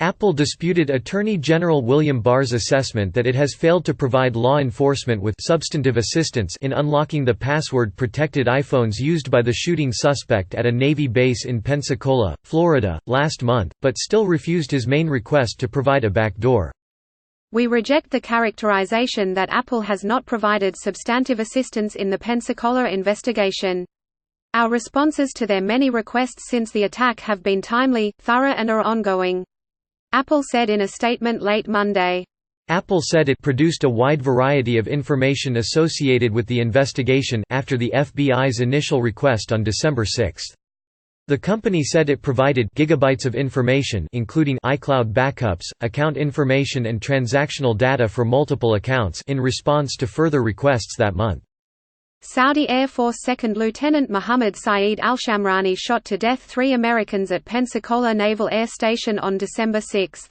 Apple disputed Attorney General William Barr's assessment that it has failed to provide law enforcement with substantive assistance in unlocking the password-protected iPhones used by the shooting suspect at a Navy base in Pensacola, Florida, last month, but still refused his main request to provide a backdoor. We reject the characterization that Apple has not provided substantive assistance in the Pensacola investigation. Our responses to their many requests since the attack have been timely, thorough and are ongoing. Apple said in a statement late Monday. Apple said it produced a wide variety of information associated with the investigation after the FBI's initial request on December 6. The company said it provided gigabytes of information including iCloud backups, account information and transactional data for multiple accounts in response to further requests that month. Saudi Air Force Second Lieutenant Mohammed Saeed al-Shamrani shot to death 3 Americans at Pensacola Naval Air Station on December 6.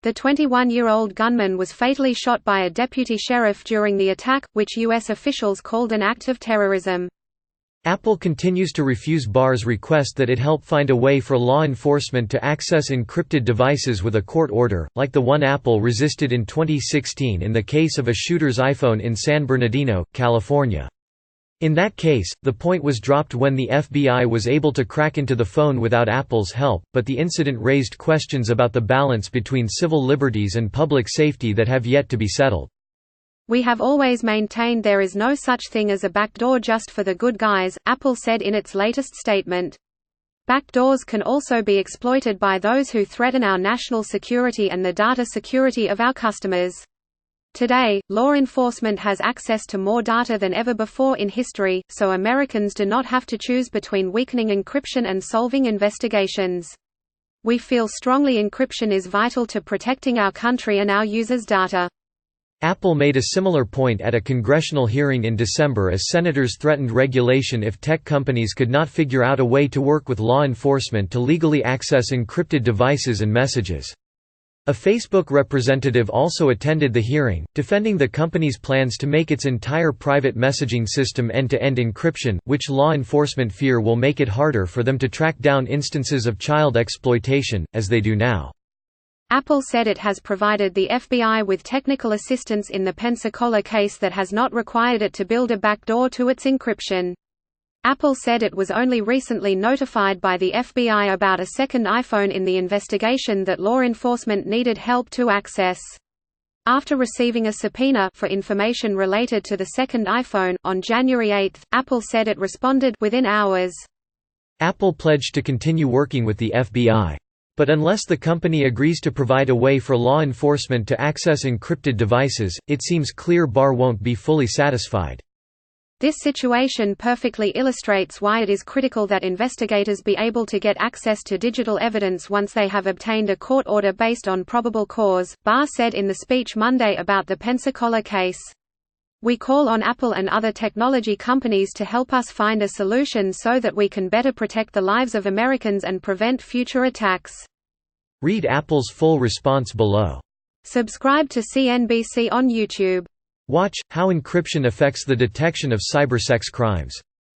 The 21-year-old gunman was fatally shot by a deputy sheriff during the attack, which U.S. officials called an act of terrorism. Apple continues to refuse Barr's request that it help find a way for law enforcement to access encrypted devices with a court order, like the one Apple resisted in 2016 in the case of a shooter's iPhone in San Bernardino, California. In that case, the point was dropped when the FBI was able to crack into the phone without Apple's help, but the incident raised questions about the balance between civil liberties and public safety that have yet to be settled. We have always maintained there is no such thing as a backdoor just for the good guys, Apple said in its latest statement. Backdoors can also be exploited by those who threaten our national security and the data security of our customers. Today, law enforcement has access to more data than ever before in history, so Americans do not have to choose between weakening encryption and solving investigations. We feel strongly encryption is vital to protecting our country and our users' data. Apple made a similar point at a congressional hearing in December as senators threatened regulation if tech companies could not figure out a way to work with law enforcement to legally access encrypted devices and messages. A Facebook representative also attended the hearing, defending the company's plans to make its entire private messaging system end-to-end encryption, which law enforcement fear will make it harder for them to track down instances of child exploitation, as they do now. Apple said it has provided the FBI with technical assistance in the Pensacola case that has not required it to build a backdoor to its encryption. Apple said it was only recently notified by the FBI about a second iPhone in the investigation that law enforcement needed help to access. After receiving a subpoena for information related to the second iPhone, on January 8, Apple said it responded within hours. Apple pledged to continue working with the FBI. But unless the company agrees to provide a way for law enforcement to access encrypted devices, it seems clear Barr won't be fully satisfied. This situation perfectly illustrates why it is critical that investigators be able to get access to digital evidence once they have obtained a court order based on probable cause, Barr said in the speech Monday about the Pensacola case. We call on Apple and other technology companies to help us find a solution so that we can better protect the lives of Americans and prevent future attacks. Read Apple's full response below. Subscribe to CNBC on YouTube. Watch how encryption affects the detection of cybersex crimes.